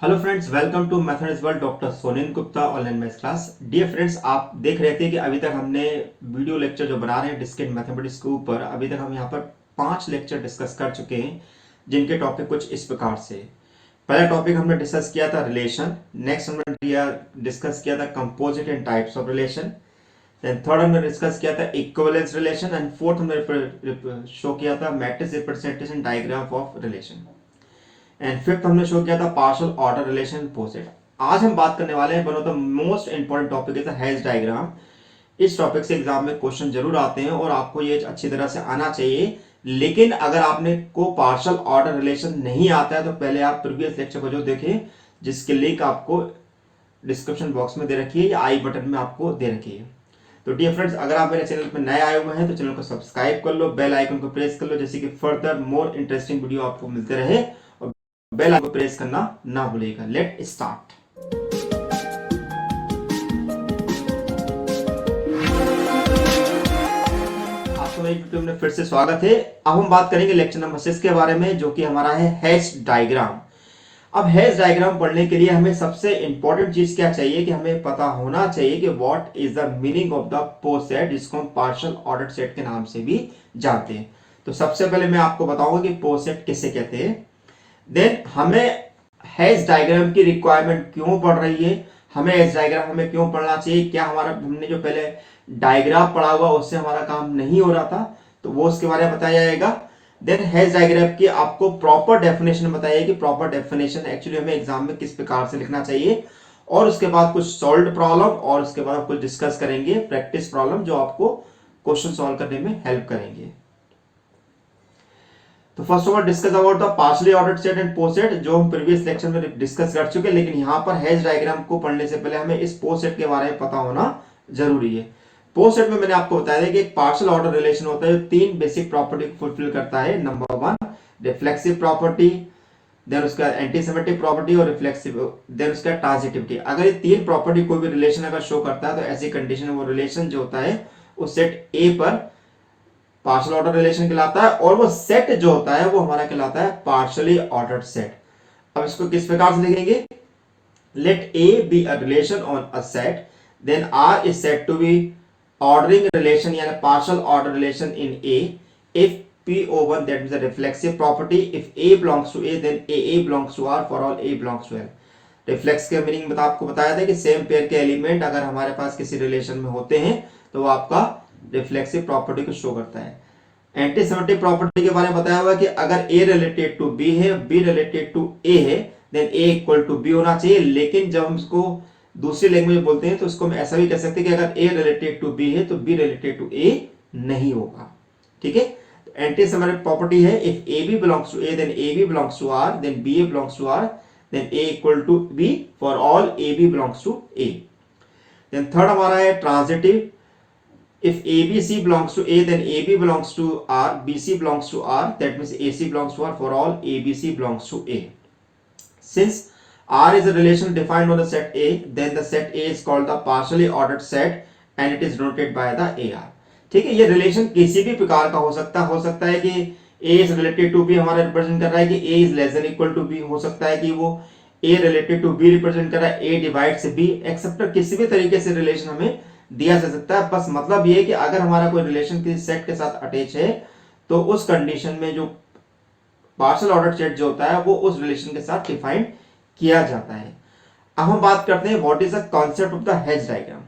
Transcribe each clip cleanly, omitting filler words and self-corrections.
Hello friends, welcome to mathematics world. Doctor Sonin Gupta online maths class. Dear friends, आप देख रहे थे कि अभी तक हमने वीडियो लेक्चर जो बना रहे हैं डिस्क्रीट मैथमेटिक्स के ऊपर, अभी तक हम यहाँ पर 5 लेक्चर डिस्कस कर चुके हैं, जिनके टॉपिक कुछ इस प्रकार से। पहला टॉपिक हमने डिस्कस किया था रिलेशन। नेक्स्ट हमने डिस्कस किया था composite and types of relation. Then third हमने डिस्कस किया था इक्विवेलेंस रिलेशन एंड फोर्थ हमने शो किया था matrix representation diagram of relation and fifth हमने शो किया था पार्शियल ऑर्डर रिलेशन पोसेट। आज हम बात करने वाले हैं one of the most important topic is the hedge diagram. इस टॉपिक से एग्जाम में क्वेश्चन जरूर आते हैं और आपको ये अच्छी तरह से आना चाहिए। लेकिन अगर आपने को पार्शियल ऑर्डर रिलेशन नहीं आता है तो पहले आप प्रीवियस लेक्चर को जो देखें, जिसके लिंक आपको डिस्क्रिप्शन बॉक्स में दे रखी है या आई बटन में आपको दे रखी है। तो डियर फ्रेंड्स, अगर आप मेरे चैनल पर नए आए हुए हैं तो चैनल को सब्सक्राइब कर लो, बेल आइकन को प्रेस कर लो, जैसे कि फर्दर मोर इंटरेस्टिंग वीडियो आपको मिलते रहे। और बेल आइकन को प्रेस करना ना भूलिएगा। Let start. आपको मेरी यूट्यूब में फिर से स्वागत है। अब हम बात करेंगे लेक्चर नंबर 6 के बारे में, जो कि हमारा है हैश डायग्राम। अब हैश डायग्राम पढ़ने के लिए हमें सबसे इंपॉर्टेंट चीज क्या चाहिए कि हमें पता होना चाहिए कि what is the meaning of the post set, जिसको हम पार्शियल ऑर्डर सेट के नाम से भी जानते हैं। तो सबसे पहले मैं आपको बताऊंगा कि पोस्ट सेट किसे कहते हैं। देन हमें हैश डायग्राम की रिक्वायरमेंट क्यों पड़ रही है, हमें हैश डायग्राम हमें क्यों पढ़ना चाहिए, क्या हमारा हमने जो पहले डायग्राम पढ़ा हुआ उससे हमारा काम नहीं हो रहा था, तो वो उसके बारे में बताया जाएगा। देन हैश डायग्राम की आपको प्रॉपर डेफिनेशन बताइए कि प्रॉपर डेफिनेशन एक्चुअली हमें एग्जाम में किस प्रकार से लिखना चाहिए। और उसके बाद कुछ सॉल्व प्रॉब्लम और उसके बाद आप कुछ डिस्कस करेंगे प्रैक्टिस प्रॉब्लम, जो आपको क्वेश्चन सॉल्व करने में हेल्प करेंगे। तो first of all discuss about the partially ordered set and post set, जो हम प्रीवियस लेक्चर में डिस्कस कर चुके हैं। लेकिन यहाँ पर हैश डायग्राम को पढ़ने से पहले हमें इस पोस्ट सेट के बारे में पता होना जरूरी है। पोस्ट सेट में मैंने आपको बताया था कि एक पार्शियल ऑर्डर रिलेशन होता है जो 3 बेसिक प्रॉपर्टी को फुलफिल करता है। नंबर 1 रिफ्लेक्सिव प्रॉपर्टी, देन उसका एंटीसिमेट्रिक प्रॉपर्टी और रिफ्लेक्सिव, देन उसका ट्रांजिटिविटी। अगर ये 3 प्रॉपर्टी कोई भी रिलेशन अगर शो करता है तो ऐसी कंडीशन में वो रिलेशन जो होता है उस सेट ए पर पार्शियल ऑर्डर रिलेशन कहलाता है, और वो सेट जो होता है वो हमारा कहलाता है पार्शियली ऑर्डर्ड सेट। अब इसको किस प्रकार से लिखेंगे, let A be a relation on a set, then R is said to be ordering relation यानी partial order relation in A if P(O1) that means a reflexive property, if A belongs to A then AA belongs to R for all A belongs to L। Reflex के meaning आपको बताया था कि same pair के element अगर हमारे पास किसी relation में होते हैं तो वो आपका रिफ्लेक्सिव प्रॉपर्टी को शो करता है। एंटीसिमेट्रिक प्रॉपर्टी के बारे में बताया हुआ कि अगर A रिलेटेड टू B है, B रिलेटेड टू A है, then A equal to B होना चाहिए। लेकिन जब हम इसको दूसरी लैंग्वेज बोलते हैं तो इसको हम ऐसा भी कह सकते हैं कि अगर A रिलेटेड टू B है तो B रिलेटेड टू A नहीं होगा। ठीक है, एंटीसिमेट्रिक प्रॉपर्टी है if AB belongs to A then AB belongs to R then BA belongs to R then A equal to B for all AB belongs to A। then third हमारा है transitive, if ABC belongs to A then AB belongs to R, BC belongs to R, that means AC belongs to R for all ABC belongs to A। since R is a relation defined on the set A, then the set A is called the partially ordered set and it is denoted by the AR। ठीक है, ये relation किसी भी प्रकार का हो सकता है कि A is related to B हमारा रिप्रेजेंट कर रहा है कि A is less than equal to B, हो सकता है कि वो A related to B represent कर रहा है A डिवाइड्स B, एक्सेप्ट किसी भी तरीके से रिलेशन हमें दिया जा सकता है। बस मतलब ये है कि अगर हमारा कोई रिलेशन किसी सेट के साथ अटैच है तो उस कंडीशन में जो पार्शियल ऑर्डर सेट जो होता है वो उस रिलेशन के साथ डिफाइन किया जाता है। अब हम बात करते हैं what is the concept of the Hasse diagram.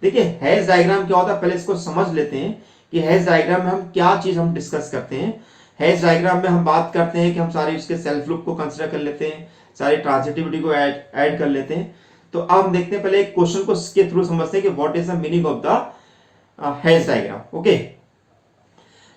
देखिए हैश डायग्राम क्या होता है, पहले इसको समझ लेते हैं कि हैश डायग्राम में हम क्या चीज हम डिस्कस करते हैं। हैश डायग्राम में हम बात करते हैं कि हम सारी उसके सेल्फ लूप को कंसीडर कर लेते हैं, सारी ट्रांजिटिविटी को ऐड कर लेते हैं। तो अब हम देखते हैं, पहले एक क्वेश्चन को इसके थ्रू समझते हैं कि what is the meaning of the Hasse diagram. Okay,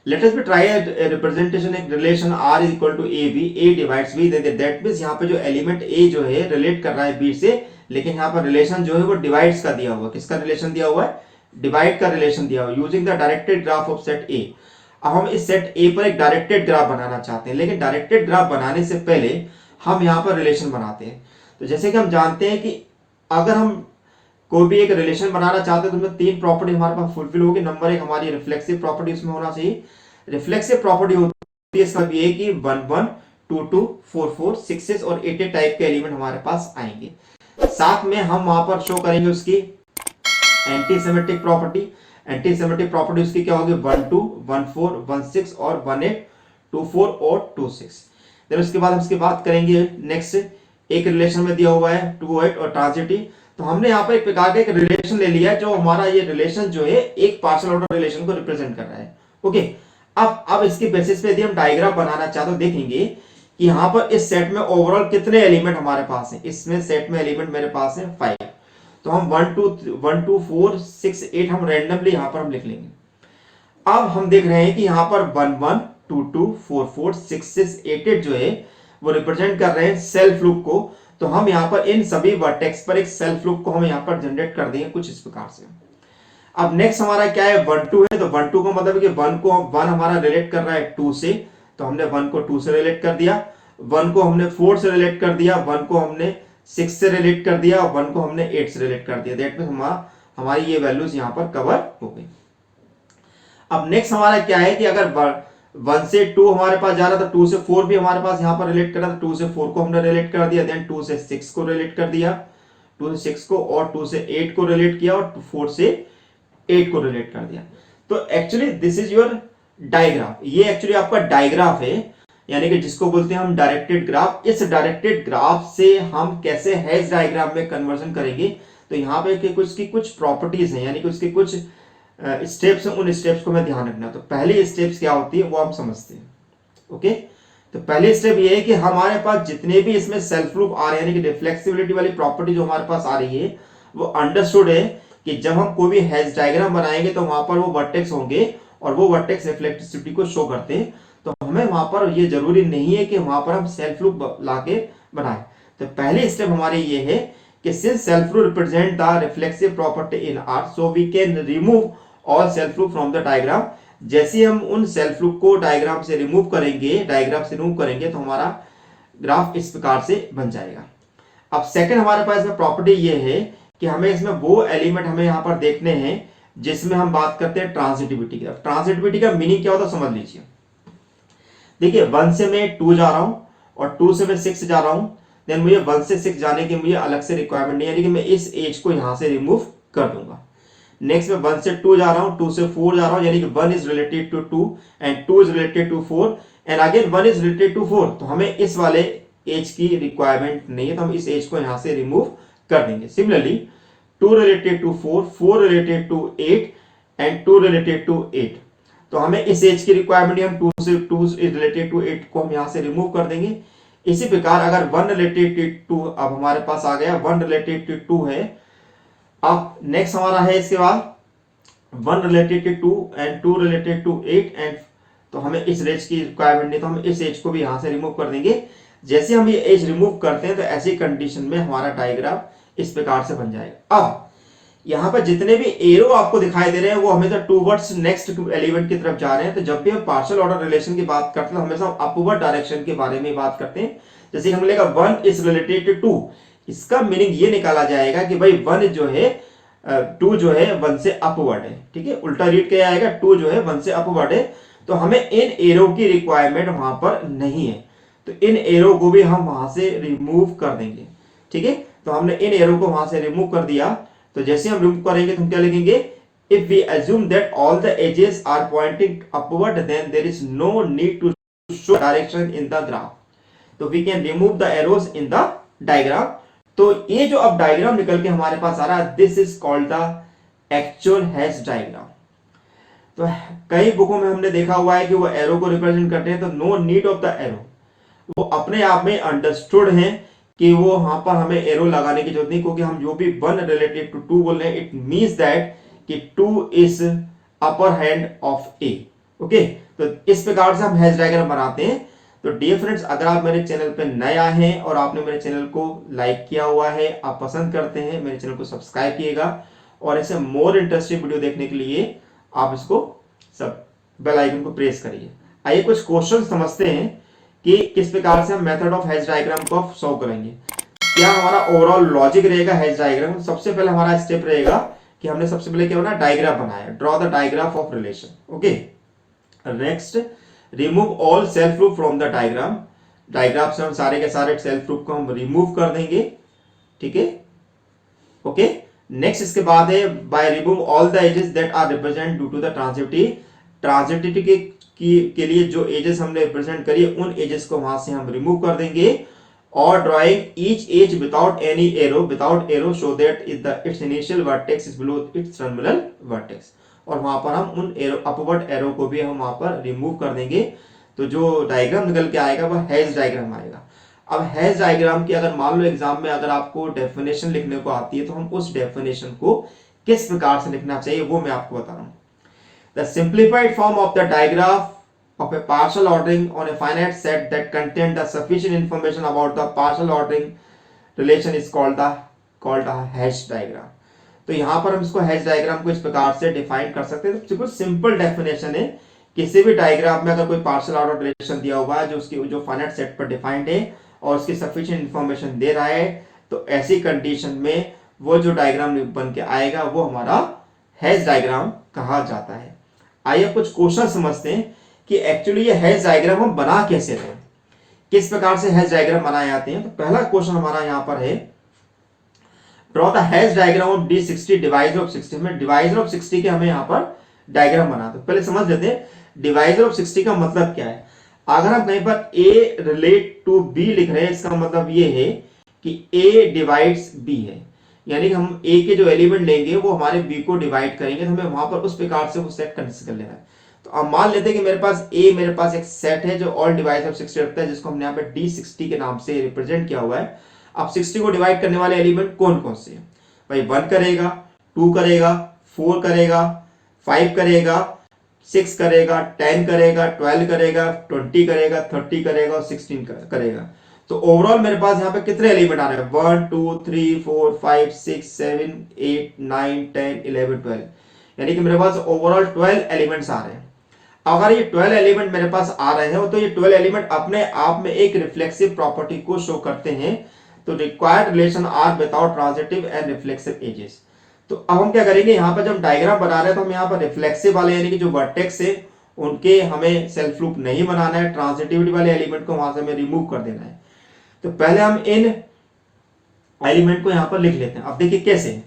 let us B try a representation एक relation R is equal to AB, A divides B, that means यहाँ पे जो एलिमेंट A जो है रिलेट कर रहा है B से, लेकिन यहाँ पर रिलेशन जो है वो डिवाइड्स का दिया हुआ है। किसका रिलेशन दिया हुआ है, डिवाइड का रिलेशन दिया हुआ है। Using the directed graph of set A। अब हम इस सेट A पर एक डायरेक्टेड ग्राफ बनाना चाहते हैं, लेकिन डायरेक्टेड ग्राफ बनाने से पहले हम यहाँ पर रिलेशन बनाते हैं। तो जैसे कि हम जानते हैं कि अगर हम कोई भी एक रिलेशन बनाना चाहते हैं तो उसमें 3 प्रॉपर्टी हमारे पास फुलफिल होगी। नंबर 1 हमारी रिफ्लेक्सिव प्रॉपर्टी उसमें होना चाहिए। रिफ्लेक्सिव प्रॉपर्टी होती है इसका ये कि 1 1 2 2 4 4 6 और 8 टाइप के एलिमेंट हमारे पास आएंगे। साथ में हम वहां पर शो करेंगे उसकी anti symmetric property. Anti symmetric property उसकी क्या होगी 1 2 1 4 1 6 और 1 8 2 4 और 2 6। फिर उसके बाद हम इसकी बात करेंगे नेक्स्ट, एक रिलेशन में दिया हुआ है 2 8 और ट्रांजिटिव। तो हमने यहाँ पर एक प्रकार का एक रिलेशन ले लिया है, जो हमारा ये रिलेशन जो है एक पार्शियल ऑर्डर रिलेशन को रिप्रेजेंट कर रहा है। ओके, अब इसके बेसिस पे यदि हम डायग्राम बनाना चाहते तो देखेंगे कि यहाँ पर इस सेट में ओवरऑल कितने एलिमेंट हमारे पास हैं। इसमें सेट में एलिमेंट मेरे पास है 5। तो हम 1 2 4 6 8 हम रैंडमली यहाँ पर हम लिख लेंगे। अब हम देख रहे हैं कि यहाँ पर 1 1 2 2 4 4 6 6 8 8 जो है वो रिप्रेजेंट कर रहे हैं सेल्फ लूप को। तो हम यहाँ पर इन सभी वर्टेक्स पर एक सेल्फ लूप को हम यहाँ पर जनरेट कर देंगे कुछ इस प्रकार से। अब नेक्स्ट हमारा क्या है 1 2 है, तो 1 2 का मतलब है कि 1 हमारा रिलेट कर रहा है 2 से, तो हमने 1 को 2 से रिलेट कर दिया। 1 को हमने 4 से रिलेट कर दिया, 1 को हमने 6 से रिलेट कर दिया, 1 को हमने 8 से रिलेट कर दिया। दैट मींस हमारी ये वैल्यूज यहाँ पर कवर हो गई। अब नेक्स्ट हमारा क्या है कि अगर 1 से 2 हमारे पास जा रहा था, 2 से 4 भी हमारे पास यहाँ पर रिलेट कर रहा था, 2 से 4 को हमने रिलेट कर दिया, देन 2 से 6 को रिलेट कर दिया, 2 से 6 को, और 2 से 8 को रिलेट किया, और 4 से 8 को रिलेट कर दिया। तो actually this is your digraph. ये एक्चुअली आपका डायग्राफ है, यानी कि जिसको बोलते हैं हम डायरेक्टेड ग्राफ। इस डायरेक्टेड ग्राफ से हम कैसे हेज डायग्राम में कन्वर्जन करेंगे, तो यहाँ पे कुछ प्रॉपर्टीज हैं, यानी कि उसके कुछ स्टेप्स हैं, उन स्टेप्स को हमें ध्यान रखना। तो पहली स्टेप्स क्या होती है वो हम समझते हैं। ओके, तो पहली स्टेप ये है कि हमारे पास जितने भी इसमें सेल्फ लूप आ रहे हैं, यानी कि रिफ्लेक्सिबिलिटी वाली प्रॉपर्टी जो हमारे पास आ रही है, वो अंडरस्टूड है कि जब हम कोई भी हेज डायग्राम बनाएंगे तो वहां पर वो वर्टेक्स होंगे और वो वर्टेक्स रिफ्लेक्टिविटी को शो करते हैं। तो हमें वहां पर ये जरूरी नहीं है कि वहां पर हम सेल्फ लूप लाके बनाए। तो पहली स्टेप हमारी ये है कि since self loop represent the reflexive property in R, so we can remove all self loop from the diagram. जैसे हम उन सेल्फ लूप को डायग्राम से रिमूव करेंगे, तो हमारा ग्राफ इस प्रकार से बन जाएगा। अब सेकंड हमारे पास में प्रॉपर्टी ये है कि हमें इसमें वो एलिमेंट हमें यहाँ पर देखने हैं जिसमें हम बात करते हैं ट्रांजिटिविटी की। ट्रांजिटिविटी का मीनिंग क्या होता है समझ लीजिए। देखिए 1 से मैं 2 जा रहा हूं और 2 से मैं 6 जा रहा हूं, देन मुझे 1 से 6 जाने की मुझे अलग से रिक्वायरमेंट नहीं है, यानी कि मैं इस एज को यहां से रिमूव कर दूंगा। नेक्स्ट में 1 से 2 जा रहा हूं, 2 से 4 जा रहा हूं, यानी कि 1 is related to 2 and 2 is related to 4 and again 1 is related to 4। तो हमें इस वाले एज की रिक्वायरमेंट नहीं है, तो हम इस एज को यहां से रिमूव कर देंगे। Similarly 2 related to 4, 4 related to 8 and 2 related to 8। तो हमें इस एज की रिक्वायरमेंट है, हम 2 इज रिलेटेड टू 8 को हम यहां से रिमूव कर देंगे। इसी प्रकार अगर 1 रिलेटेड टू 2 अब हमारे पास आ गया, 1 रिलेटेड टू 2 है। अब नेक्स्ट हमारा है इसके बाद 1 related to 2 and 2 related to 8 and, तो हमें इस एज की रिक्वायरमेंट नहीं, तो हम इस एज को भी यहां से रिमूव कर देंगे। जैसे हम ये एज रिमूव करते हैं तो ऐसी कंडीशन में हमारा डायग्राम इस प्रकार से बन जाएगा। अब यहां पर जितने भी एरो आपको दिखाई दे रहे हैं वो हमेशा टूवर्ड्स नेक्स्ट एलिमेंट की तरफ जा रहे हैं। तो जब भी हम पार्शियल ऑर्डर रिलेशन की बात करते हैं तो हमेशा अपवर्ड डायरेक्शन के बारे में बात करते हैं। जैसे हम लेगा 1 इज रिलेटेड टू 2, इसका मीनिंग ये निकाला जाएगा कि भाई 1 जो है 2 जो है 1 से अपवर्ड है। ठीक है, उल्टा रीड किया जाएगा, 2 जो है 1 से अपवर्ड है। तो हमें इन एरो की रिक्वायरमेंट वहां पर नहीं है, तो इन एरो को भी हम वहां से रिमूव कर देंगे। ठीक है, तो हमने इन एरो को वहां से रिमूव कर दिया। तो जैसे हम रिमूव करेंगे तो हम क्या लिखेंगे, if we assume that all the edges are pointing upward then there is no need to show direction in the graph, तो we can remove the arrows in the diagram. तो ये जो अब डायग्राम निकल के हमारे पास आ रहा है, this is called the actual hash diagram. तो कई बुकों में हमने देखा हुआ है कि वो एरो को रिप्रेजेंट करते हैं, तो no need of the arrow, वो अपने आप में अंडरस्टूड है कि वो वहां पर हमें एरो लगाने की जरूरत नहीं, क्योंकि हम जो भी 1 रिलेटेड टू 2 बोल रहे हैं, इट मींस दैट कि 2 is upper hand of A. Okay, तो इस प्रकार से हम हैश डायग्राम बनाते हैं। तो डियर फ्रेंड्स, अगर आप मेरे चैनल पे नए आए हैं और आपने मेरे चैनल को लाइक किया हुआ है, आप पसंद करते हैं, मेरे चैनल को सब्सक्राइब किएगा, और ऐसे मोर इंटरेस्टिंग वीडियो देखने के लिए आप इसको सब बेल आइकन को प्रेस करिए। आइए कुछ क्वेश्चन समझते हैं कि किस प्रकार से हम मेथड ऑफ हैश डायग्राम को सॉल्व करेंगे, क्या हमारा ओवरऑल लॉजिक रहेगा हैश डायग्राम। सबसे पहले हमारा स्टेप रहेगा कि हमने सबसे पहले क्या बनाया, डायग्राम बनाया, draw the digraph of relation. Okay, next remove all self loop from the diagram. Diagram से हम सारे के सारे सेल्फ ग्रुप को हम रिमूव कर देंगे, ठीक है। ओके, नेक्स्ट इसके बाद है by remove all the edges that are represent due to the transitivity. Transitivity के लिए जो एजेस हमने रिप्रेजेंट करी उन एजेस को वहां से हम रिमूव कर देंगे, और drawing each edge without any arrow show that its initial vertex is below its terminal vertex. और वहां पर हम उन एरो अपवर्ड एरो को भी हम वहां पर रिमूव कर देंगे। तो जो डायग्राम निकल के आएगा वह हेज डायग्राम आएगा। अब हेज डायग्राम की अगर मान लो एग्जाम में अगर आपको डेफिनेशन लिखने को आती है तो हम उस डेफिनेशन को किस प्रकार से लिखना चाहिए वो मैं आपको बता रहा हूं। The simplified form of the digraph of A partial ordering on a finite set that contain the sufficient information about the partial ordering relation is called the Hasse diagram. तो यहां पर हम इसको हैश डायग्राम को इस प्रकार से define कर सकते हैं। तो बिल्कुल सिंपल डेफिनेशन है, किसी भी डायग्राम में अगर कोई पार्शियल ऑर्डर रिलेशन दिया हुआ है जो उसकी जो फाइनाइट सेट पर डिफाइंड है और उसकी सफिशिएंट इंफॉर्मेशन दे रहा है, तो ऐसी कंडीशन में वो जो डायग्राम बन के आएगा वो हमारा हैश डायग्राम कहा जाता है। आइए कुछ क्वेश्चन समझते हैं कि एक्चुअली ये हैश डायग्राम हम बना कैसे रहे, किस प्रकार से हैश डायग्राम बनाए जाते हैं। तो पहला क्वेश्चन हमारा यहां पर है, draw the Hasse diagram of D60 divisor of 60। हमें डिवाइजर ऑफ 60 के हमें यहां पर डायग्राम बना। तो पहले समझ लेते हैं डिवाइजर ऑफ 60 का मतलब क्या है। अगर हम कहीं पर A रिलेट टू B लिख रहे हैं, इसका मतलब ये है कि A डिवाइड्स B है, यानी कि हम A के जो एलिमेंट लेंगे वो हमारे B को डिवाइड करेंगे, तो हमें वहां पर उस प्रकार से वो सेट कंसीडर कर लेना है। तो अब मान लेते हैं कि मेरे पास एक सेट है जो ऑल डिवाइस ऑफ 60 रखता है, जिसको हमने यहाँ पे D60 के नाम से रिप्रेजेंट किया हुआ है। अब 60 को डिवाइड करने वाले एलिमेंट कौन कौन से हैं भाई, 1 करेगा, 2 करेगा, 4 करेगा, 5 करेगा, 6 करेगा, 10 करेगा, 12 करेगा, 20 करेगा, 30 करेगा और 16 करेगा। तो ओवरऑल मेरे पास यहाँ पे कितने एलिमेंट आ रहे हैं, 1 2 3 4 5 6 7 8 9 10 11 12, यानी कि मेरे पास ओवरऑल 12 एलिमेंट्स आ रहे हैं। अगर ये 12 एलिमेंट मेरे पास आ रहे हैं तो ये 12 एलिमेंट अपने आप में एक रिफ्लेक्सिव प्रॉपर्टी को शो करते हैं। तो required relation are without transitive and reflexive edges. तो अब हम क्या करेंगे, यहाँ पर जब डायग्राम बना रहे हैं तो हम यहाँ पर रिफ्लेक्सिव वाले यानी कि जो वर्टेक्स है उनके हमें सेल्फ लूप नहीं बनाना है, ट्रांजिटिविटी वाले एलिमेंट को वहां से हमें रिमूव कर देना है। तो पहले हम इन एलिमेंट को यहाँ पर लिख लेते हैं। अब देखिए कैसे,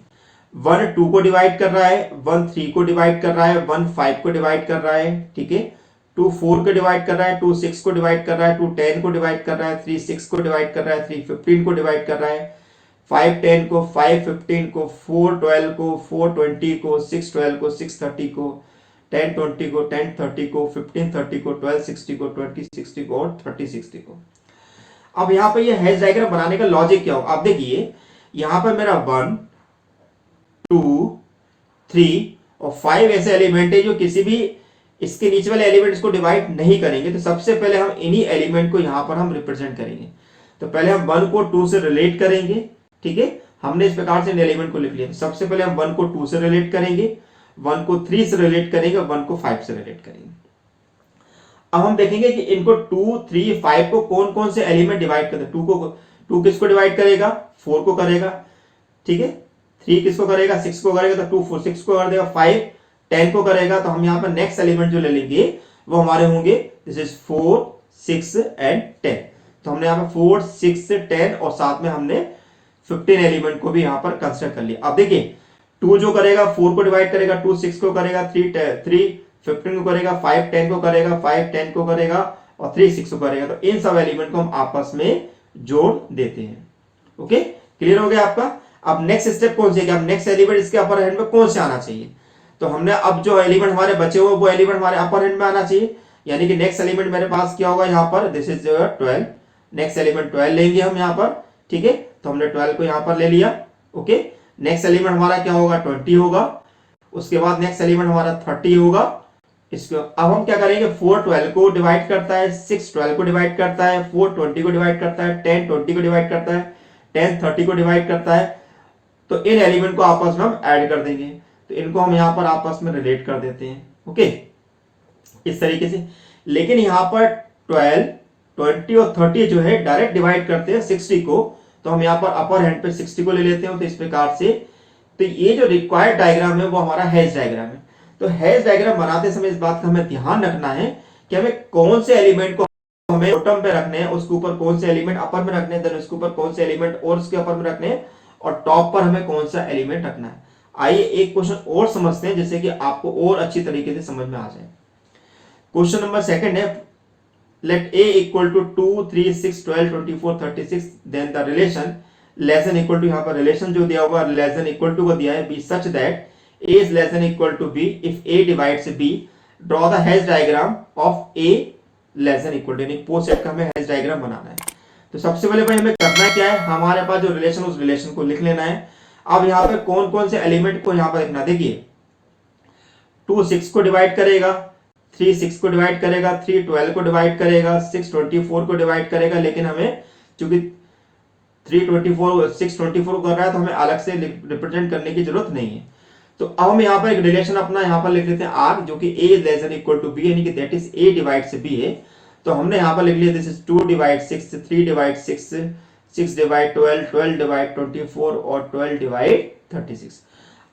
1 2 को डिवाइड कर रहा है, 1 3 को डिवाइड कर रहा है, 1 5 को डिवाइड कर रहा है, ठीक है, 2 4 को डिवाइड कर रहा है, 2 6 को डिवाइड कर रहा है, 2 10 को डिवाइड कर रहा है, 3 6 को डिवाइड कर रहा है, 3 15 को डिवाइड कर रहा है, 5 10 को, 5 15 को, 4 12 को, 4 20 को, 6 12 को, 6 30 को, 10 20 को, 10 30 को, 15 30 को, 12 60 को, 20 60 को और 30 60 को। अब यहाँ पे ये हैश डायग्राम बनाने का लॉजिक क्या होगा, आप देखिए यहाँ पर मेरा 1 2 3 और 5 ऐसे एलिमेंट है जो किसी भी इसके नीचे वाले एलिमेंट्स को डिवाइड नहीं करेंगे। तो सबसे पहले हम इन्हीं एलिमेंट को यहां पर हम रिप्रेजेंट करेंगे। तो पहले हम 1 को 2 से रिलेट करेंगे, ठीक है, हमने इस प्रकार से इन एलिमेंट को लिख लिया। सबसे पहले हम 1 को 2 से रिलेट करेंगे, 1 को 3 से रिलेट करेंगे और 1 को 5 से रिलेट करेंगे। अब हम देखेंगे कि इनको 2 3 5 को कौन कौन से एलिमेंट डिवाइड करते हैं। 2 किसको डिवाइड करेगा, 4 को करेगा, ठीक है, 3 किसको करेगा, 6 को करेगा, तो 2 4 6 को कर देगा, 5 10 को करेगा। तो हम यहाँ पर नेक्स्ट एलिमेंट जो ले लेंगे वो हमारे होंगे दिस इज 4 6 एंड 10। तो हमने यहाँ पर 4 6 10 और साथ में हमने 15 एलिमेंट को भी यहाँ पर कंसिडर कर लिया। अब देखिए 2 जो करेगा 4 को डिवाइड करेगा, 2 6 को करेगा, 3 15 को करेगा, 5 10 को करेगा, 5 10 को करेगा और 3 6 को करेगा। तो इन सब एलिमेंट को हम आपस में जोड़ देते हैं। ओके, क्लियर हो गया आपका। अब नेक्स्ट स्टेप कौन सी है, अब नेक्स्ट एलिमेंट इसके अपर हैंड में कौन से आना चाहिए। तो हमने अब जो एलिमेंट हमारे बचे हुए वो एलिमेंट हमारे अपर हैंड में आना चाहिए, यानी कि नेक्स्ट एलिमेंट मेरे पास क्या होगा यहाँ पर, दिस इज 12, नेक्स्ट एलिमेंट 12 लेंगे हम यहाँ पर, ठीक है। तो हमने 12 को यहाँ पर ले लिया। ओके, नेक्स्ट एलिमेंट हमारा क्या होगा, 20 होगा। उसके बाद नेक्स्ट एलिमेंट हमारा 30 होगा। इसको अब हम क्या करेंगे, 4 12 को डिवाइड करता है, 6 12 को डिवाइड करता है, 4 20 को डिवाइड करता है, 10 20 को डिवाइड करता है, 10 30 को डिवाइड करता है। तो इन एलिमेंट को आपस में हम ऐड कर देंगे। तो इनको हम यहां पर आपस में रिलेट कर देते हैं। ओके, इस तरीके से। लेकिन यहां पर 12 20 और 30 जो है डायरेक्ट डिवाइड करते हैं 60 को, तो हम यहां पर अपर हैंड पे 60 को ले लेते हैं। तो इस प्रकार से तो ये जो रिक्वायर्ड डायग्राम है वो हमारा हैश डायग्राम है। तो हैश डायग्राम बनाते समय इस बात का हमें ध्यान रखना है कि हमें कौन से एलिमेंट को हमें बॉटम पे रखने हैं, उसके ऊपर कौन से एलिमेंट अपर में रखने हैं, देन उसके ऊपर कौन से एलिमेंट और उसके अपर में रखने हैं, और टॉप पर हमें कौन सा एलिमेंट रखना है। आइए एक क्वेश्चन और समझते हैं जिससे कि आपको और अच्छी तरीके से समझ में आ जाए। क्वेश्चन नंबर सेकंड है, let a equal to 2 3 6 12 24 36, then the relation less than equal to, यहाँ पर relation जो दिया हुआ less than equal to को दिया है, be such that a is less than equal to b if a divides b, draw the Hedge diagram of a less than equal to, यानी post set का हमें Hedge diagram बनाना है। तो सबसे पहले भाई हमें करना क्या है, हमारे पास जो रिलेशन उस रिलेशन को लिख लेना है। अब यहाँ पे कौन कौन से एलिमेंट को यहाँ पर लिखना, देखिए 2 6 को डिवाइड करेगा, 3 6 को डिवाइड करेगा, 3 12 को डिवाइड करेगा, 6 24 को डिवाइड करेगा, लेकिन हमें चूंकि 3 24 6 24 को कर रहा है तो हमें अलग से रिप्रेजेंट करने की जरूरत नहीं है। तो अब हम यहाँ पर एक रिलेशन अपना यहाँ पर लिख लेते हैं आर, जो कि a less than equal to b, यानी कि that is a divides b है। तो हमने यहाँ पर लिख लिया this is 2 divide 6, 3 divide 6, 6 divide 12, 12 divide 24 और 12 डिवाइड 36।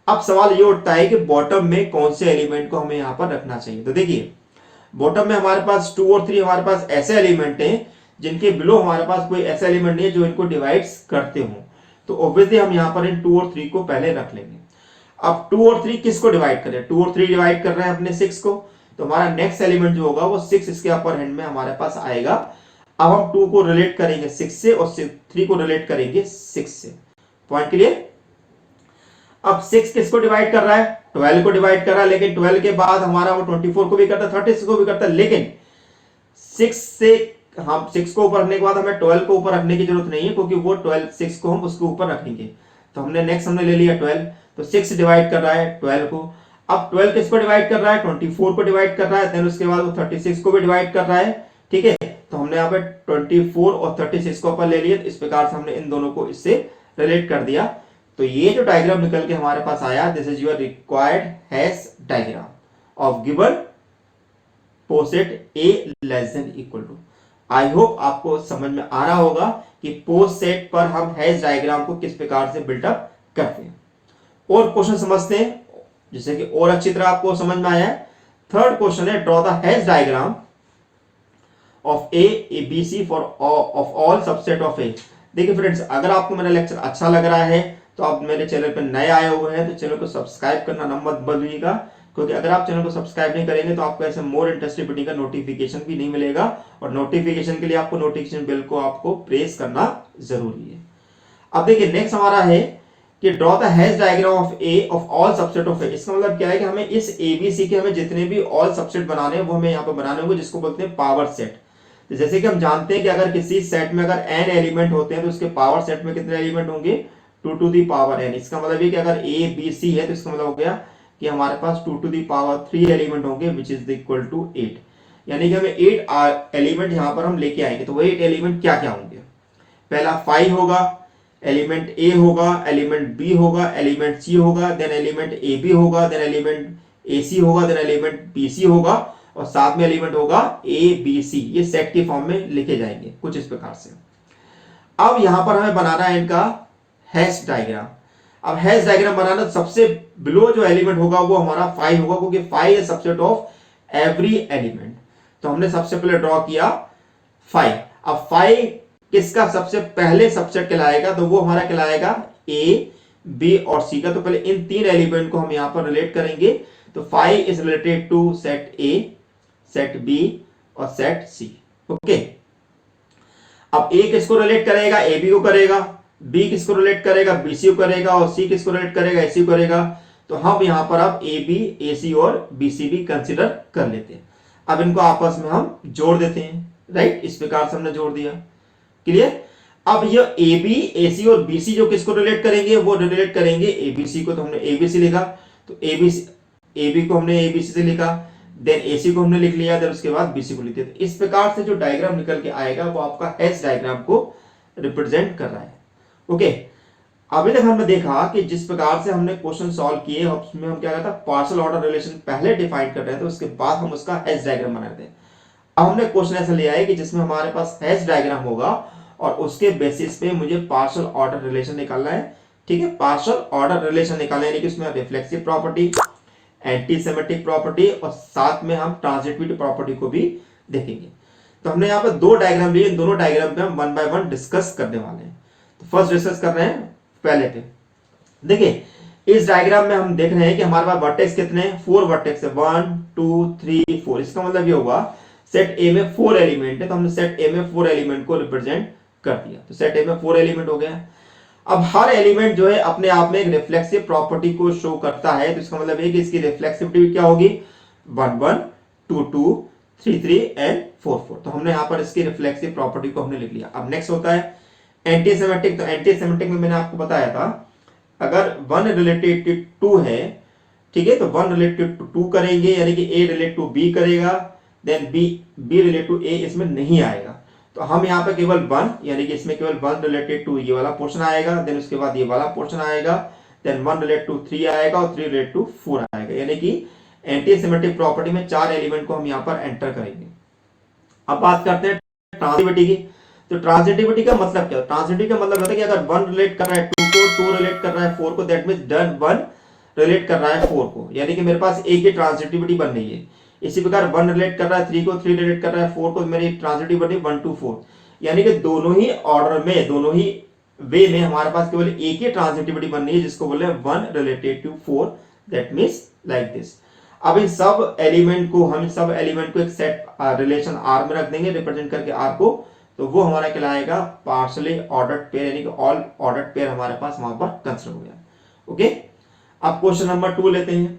अब सवाल ये उठता है कि बॉटम में कौन से एलिमेंट को हमें यहाँ पर रखना चाहिए। तो देखिए बॉटम में हमारे पास 2 और 3 हमारे पास ऐसे एलिमेंट हैं जिनके बिलो हमारे पास कोई ऐसा एलिमेंट नहीं है जो इनको डिवाइड्स करते हो। तो ऑब्वियसली हम यहाँ पर इन 2 और 3 को पहले रख लेंगे। अब 2 और 3 किसको डिवाइड करें, 2 और 3 डिवाइड कर रहे हैं अपने 6 को, तो हमारा नेक्स्ट एलिमेंट जो होगा वो 6 इसके अपर हैंड में हमारे पास आएगा। अब हम 2 को रिलेट करेंगे 6 से और 3 को रिलेट करेंगे 6 से। Point clear. अब 6 किसको डिवाइड कर रहा है, 12 को डिवाइड कर रहा है, लेकिन 12 के बाद हमारा वो 24 को भी करता है, 36 को भी करता है, लेकिन 6 से हम 6 को ऊपर रखने के बाद हमें 12 को ऊपर रखने की जरूरत नहीं है, क्योंकि वो 12 6 को हम उसके ऊपर रखेंगे। तो हमने नेक्स्ट हमने ले लिया 12, तो 6 डिवाइड कर रहा है 12 को। अब 12 किसको डिवाइड कर रहा है, 24 को डिवाइड कर रहा है, देन उसके बाद वो 36 को भी डिवाइड कर रहा है। ठीक है, तो हमने यहाँ पे 24 और 36 को ऊपर ले लिया। इस प्रकार से हमने इन दोनों को इससे रिलेट कर दिया। तो ये जो डायग्राम निकल के हमारे पास आया, this is your required Hasse diagram of given poset A less than equal to. I hope आपको समझ में आ रहा होगा कि पोस्ट सेट पर हम हैश डायग्राम को किस प्रकार से बिल्डअप करते हैं। और क्वेश्चन समझते हैं जिससे कि और अच्छी तरह आपको समझ में आया है। थर्ड क्वेश्चन है, draw the Hasse diagram of A B C for of all subset of A. देखिए फ्रेंड्स, अगर आपको मेरा लेक्चर अच्छा लग रहा है तो आप मेरे चैनल पर नए आए हुए हैं तो चैनल को सब्सक्राइब करना ना मत भूलिएगा, क्योंकि अगर आप चैनल को सब्सक्राइब नहीं करेंगे तो आपको ऐसे मोर इंटरेस्टिंग वीडियो का नोटिफिकेशन भी नहीं मिलेगा। और नोटिफिकेशन के लिए आपको नोटिफिकेशन बेल को आपको प्रेस करना जरूरी है। अब देखिए नेक्स्ट हमारा है कि draw the Hasse diagram of A of all subset of A. इसका मतलब क्या है कि हमें इस एबीसी के हमें जितने भी ऑल सबसेट बनाने हैं वो हमें यहाँ पे बनाने होंगे, जिसको बोलते हैं पावर सेट। तो जैसे कि हम जानते हैं कि अगर किसी सेट में अगर n एलिमेंट होते हैं तो उसके पावर सेट में कितने एलिमेंट होंगे, 2 टू दी पावर n। इसका मतलब ये कि अगर ए बी सी है तो इसका मतलब हो गया कि हमारे पास 2 टू दी पावर 3 एलिमेंट होंगे, विच इज इक्वल टू 8। यानी कि हमें 8 एलिमेंट यहाँ पर हम लेके आएंगे। तो वो 8 एलिमेंट क्या क्या होंगे, पहला 5 होगा, एलिमेंट ए होगा, एलिमेंट बी होगा, एलिमेंट सी होगा, देन एलिमेंट ए बी होगा, देन एलिमेंट ए सी होगा, देन एलिमेंट बी सी होगा, और साथ में एलिमेंट होगा ए बी सी। ये सेट की फॉर्म में लिखे जाएंगे कुछ इस प्रकार से। अब यहां पर हमें बनाना है इनका हैश डायग्राम। अब हैश डायग्राम बनाना, सबसे बिलो जो एलिमेंट होगा वो हमारा 5 होगा, क्योंकि 5 is subset of every element. तो हमने सबसे पहले ड्रॉ किया 5। अब 5 किसका सबसे पहले सबसेट कहलाएगा, तो वो हमारा कहलाएगा ए बी और सी का। तो पहले इन 3 एलिमेंट को हम यहां पर रिलेट करेंगे। तो 5 is related to set A, set B और सेट सी। ओके, अब ए किसको रिलेट करेगा, ए बी को करेगा, बी किसको रिलेट करेगा, बी सी को करेगा, और सी किसको रिलेट करेगा, ए सी को करेगा। तो हम यहां पर अब ए बी, ए सी और बी सी भी कंसिडर कर लेते हैं। अब इनको आपस में हम जोड़ देते हैं, राइट। इस प्रकार से हमने जोड़ दिया, क्लियर। अब ये ए बी, ए सी और बी सी जो किसको रिलेट करेंगे, वो रिलेट करेंगे ए बी सी को। तो हमने ए बी सी लिखा, तो ए बी को हमने ए बी सी से लिखा, देन ए सी को हमने लिख लिया, देन उसके बाद बी सी को लिख दिया। तो इस प्रकार से जो डायग्राम निकल के आएगा वो आपका हैश डायग्राम को रिप्रेजेंट कर रहा है। ओके, अभी तक हमने देखा कि जिस प्रकार से हमने क्वेश्चन सॉल्व किए उसमें हम क्या करता है, पार्शियल ऑर्डर रिलेशन पहले डिफाइन कर रहे थे, उसके बाद हम उसका हैश डायग्राम बना रहे थे। अब हमने क्वेश्चन ऐसा लिया है कि जिसमें हमारे पास हैश डायग्राम होगा और उसके बेसिस पे मुझे पार्शियल ऑर्डर रिलेशन निकालना है। ठीक है, पार्शियल ऑर्डर रिलेशन निकालना है, यानी कि उसमें reflexive property, anti symmetric property और साथ में हम ट्रांजिटिविटी प्रॉपर्टी को भी देखेंगे। तो हमने यहाँ पे दो डायग्राम लिए, इन दोनों डायग्राम पे हम वन बाय वन डिस्कस करने वाले हैं। तो फर्स्ट डिस्कस कर रहे हैं पहले पे। देखिए इस डायग्राम में हम देख रहे हैं कि हमारे पास वर्टेक्स कितने हैं, 4 वर्टेक्स है, 1 2 3 4। इसका मतलब ये होगा सेट ए में 4 एलिमेंट है, तो हमने सेट ए में 4 एलिमेंट को रिप्रेजेंट कर दिया। तो सेट ए में 4 एलिमेंट हो गया। अब हर एलिमेंट जो है अपने आप में एक रिफ्लेक्सिव प्रॉपर्टी को शो करता है, तो इसका मतलब है कि इसकी रिफ्लेक्सिविटी क्या होगी, 1 1 2 2 3 3 एंड 4 4। तो हमने यहाँ पर इसकी रिफ्लेक्सिव प्रॉपर्टी को हमने लिख लिया। अब नेक्स्ट होता है एंटी सिमेट्रिक। तो एंटी सिमेट्रिक में मैंने आपको बताया था अगर 1 रिलेटेड टू 2 है, ठीक है, तो 1 रिलेटेड टू 2 करेंगे, यानी कि ए रिलेट टू बी करेगा, देन बी रिलेट टू ए इसमें नहीं आएगा। तो हम यहाँ पे केवल 1, यानी कि इसमें केवल 1 रिलेटेड टू ये वाला पोर्शन आएगा, देन उसके बाद ये वाला पोर्शन आएगा, देन 1 रिलेट टू 3 आएगा और 3 रिलेट टू 4 आएगा। यानी कि एंटी सिमेट्रिक प्रॉपर्टी में 4 एलिमेंट को हम यहाँ पर एंटर करेंगे। अब बात करते हैं ट्रांजिटिविटी की। तो ट्रांजिटिविटी का मतलब क्या है? ट्रांजिटिविटी का मतलब होता है कि अगर 1 रिलेट कर रहा है 2 को, 2 रिलेट कर रहा है 4 को, दैट मींस डन 1 रिलेट कर रहा है 4 को, यानी कि मेरे पास एक ही ट्रांजिटिविटी बन रही है। इसी प्रकार 1 रिलेट कर रहा है 3 को, 3 रिलेट कर रहा है 4 को, मेरी ट्रांजिटिविटी बन रही है 1 2 4। यानी कि दोनों ही ऑर्डर में, दोनों ही वे में हमारे पास केवल एक ही ट्रांजिटिविटी बन रही है, जिसको बोले 1 related to 4, that means like this. अब इन सब एलिमेंट को, हम सब एलिमेंट को एक सेट रिलेशन आर में रख देंगे, रिप्रेजेंट करके आर को, तो वो हमारा कहलाएगा पार्शियली ऑर्डर्ड पेयर, यानी कि ऑल ऑर्डर्ड पेयर हमारे पास वहां पर कंसिडर हो गया। ओके, अब क्वेश्चन नंबर 2 लेते हैं,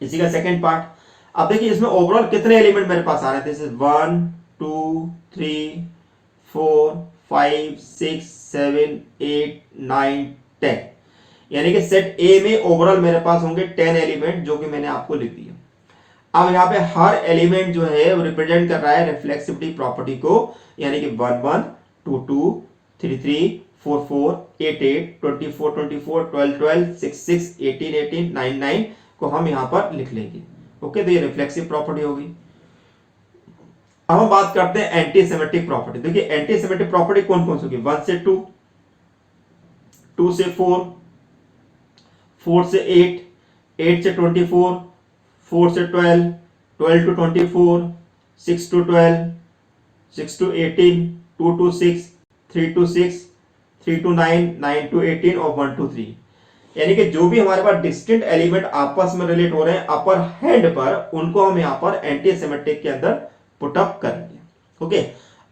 इसी का सेकंड पार्ट। अब देखिए इसमें ओवरऑल कितने एलिमेंट मेरे पास आ रहे थे, 1 2 3 4 5 6 7 8 9 10, यानी कि सेट ए में ओवरऑल मेरे पास होंगे 10 एलिमेंट, जो कि मैंने आपको लिख दिया। अब यहाँ पे हर एलिमेंट जो है वो रिप्रेजेंट कर रहा है रिफ्लेक्सिविटी प्रॉपर्टी को, यानी कि 1 1 2 2 3 3 4 4 8 8 24 24 12 12 6 6 18 18 9 9 को हम यहाँ पर लिख लेंगे। ओके, तो ये रिफ्लेक्सिव प्रॉपर्टी होगी। अब हम बात करते हैं एंटी सिमेट्रिक प्रॉपर्टी। देखिए एंटी सिमेट्रिक प्रॉपर्टी कौन कौन सी होगी, 1 से 2, 2 से 4, 4 से 8, 8 से 24, 4 से 12, 12 to 24, 6 to 12, 6 to 18, 2 to 6, 3 to 6, 3 to 9, 9 to 18 और 1 to 3। यानी कि जो भी हमारे पास डिस्टिंक्ट एलिमेंट आपस में रिलेट हो रहे हैं अपर हैंड पर, उनको हम यहाँ पर एंटी सिमेट्रिक के अंदर पुट अप करेंगे। ओके,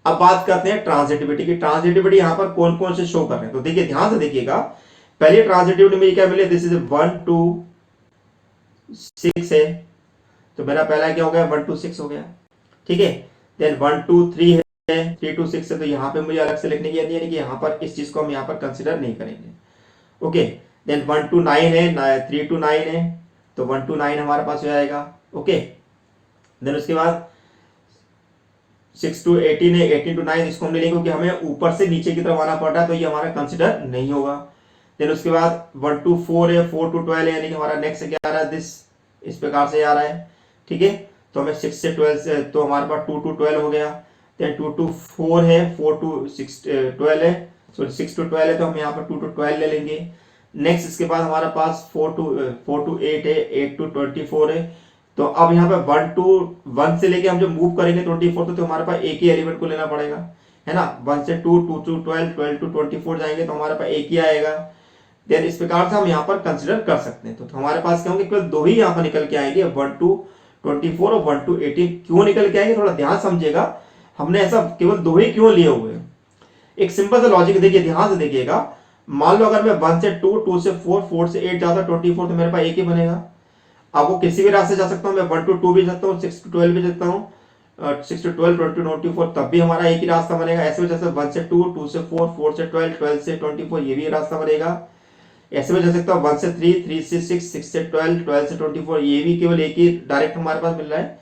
अब बात करते हैं ट्रांजिटिविटी की। ट्रांजिटिविटी यहाँ पर कौन कौन से शो कर रहे हैं, तो देखिए ध्यान से देखिएगा। पहले ट्रांजिटिविटी में क्या मिले, दिस इज 1 2 6 है, तो मेरा पहला क्या हो गया, 1 2 6 हो गया, ठीक है। देन 1 2 3 है, 3 2 6 है, तो यहाँ पे मुझे अलग से लिखने की, यानी कि यहाँ पर इस चीज को हम यहाँ पर कंसिडर नहीं करेंगे। ओके, देन 1 2 9 है, 3 2 9 है, तो 1 2 9 हमारे पास हो जाएगा। ओके, देन उसके बाद 6 to 18 है, 18 to 9 इसको हम ले लेंगे क्योंकि हमें ऊपर से नीचे की तरफ आना पड़ रहा है, तो ये हमारा कंसिडर नहीं होगा। देन उसके बाद 1 to 4 है, 4 to 12 है, यानी कि हमारा नेक्स्ट क्या आ रहा है, दिस इस प्रकार से आ रहा है, ठीक है। तो हमें 6 से 12 से, तो हमारे पास 2 to 12 हो गया। देन 2 to 4 है, 4 to 6 12 है, सॉरी 6 to 12 है, तो हम यहाँ पर 2 to 12 ले लेंगे। नेक्स्ट इसके बाद हमारे पास 4 to 8 है, 8 to 24 है, तो अब यहाँ पे 1 to 1 से लेके हम जो मूव करेंगे 24 तो हमारे पास एक ही एलिमेंट को लेना पड़ेगा, है ना। 1 से 2, 2 to 12, 12 to 24 जाएंगे तो हमारे पास एक ही आएगा। देन इस प्रकार से हम यहाँ पर कंसिडर कर सकते हैं। तो हमारे पास क्या होंगे, केवल दो ही यहाँ पर निकल के आएंगे, 1 to 24 और 1 to 18। क्यों निकल के आएंगे, थोड़ा ध्यान समझिएगा, हमने ऐसा केवल दो ही क्यों लिए हुए हैं। एक सिंपल सा लॉजिक देखिए, ध्यान से देखिएगा। मान लो अगर मैं 1 से 2, 2 से 4, 4 से 8 जाता 24, तो मेरे पास एक ही बनेगा। अब वो किसी भी रास्ते जा सकता हूँ, मैं 1 to 2 भी जा सकता हूँ, 6 to 12 भी जाता हूँ, 6 to 12, 20 to 24, तब भी हमारा एक ही रास्ता बनेगा। ऐसे वजह से 1 से 2, 2 से 4, 4 से 12, 12 से 24, ये भी रास्ता बनेगा। ऐसे में जा सकता हूँ 1 से 3, 3 से 6, 6 से 12, 12 से 24, ये भी केवल एक ही डायरेक्ट हमारे पास मिल रहा है,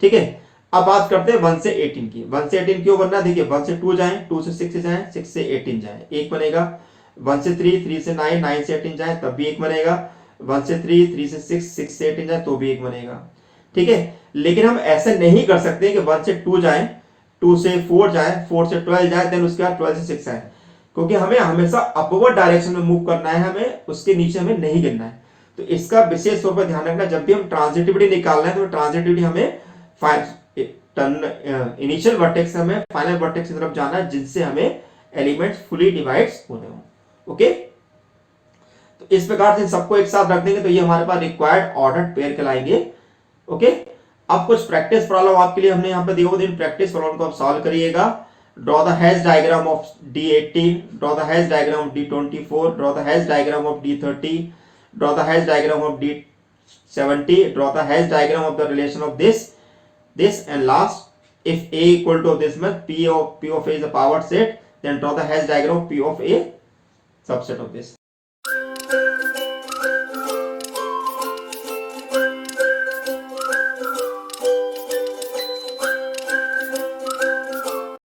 ठीक है। अब बात करते हैं 1 से 18 की। 1 से 18 क्यों बनना, देखिए 1 से 2 जाए, 2 से 6 जाए, 6 से 18 जाए, एक बनेगा। 1 से 3, 3 से 9, 9 से 18 जाए, तब भी एक बनेगा। 1 से 3, 3 से 6, 6 से 18 जाए, तो भी एक बनेगा, ठीक है। लेकिन हम ऐसे नहीं कर सकते कि 1 से 2 जाए, 2 से 4 जाए, 4 से 12 जाए, देन उसके बाद 12 से 6 आए, क्योंकि हमें हमेशा अपवर्ड डायरेक्शन में मूव करना है, हमें उसके नीचे हमें नहीं गिरना है। तो इसका विशेष तौर पर ध्यान रखना, जब भी हम ट्रांजिटिविटी निकालना है तो ट्रांजिटिविटी हमें टर्न इनिशियल वर्टेक्स से हमें फाइनल वर्टेक्स की तरफ जाना है, जिनसे हमें एलिमेंट्स फुली डिवाइड्स होने हो। ओके, तो इस प्रकार से सबको एक साथ रख देंगे तो ये हमारे पास रिक्वायर्ड ऑर्डर्ड पेयर कहलाएंगे। ओके, अब कुछ प्रैक्टिस प्रॉब्लम आपके लिए हमने यहाँ पे दिया, इन प्रैक्टिस प्रॉब्लम को आप सॉल्व करिएगा। Draw the Hasse diagram of D18, draw the Hasse diagram of D24, draw the Hasse diagram of D30, draw the Hasse diagram of D70, draw the Hasse diagram of the relation of this and last, if A equal to this much, P of A is a power set, then draw the hash diagram of P of A subset of this.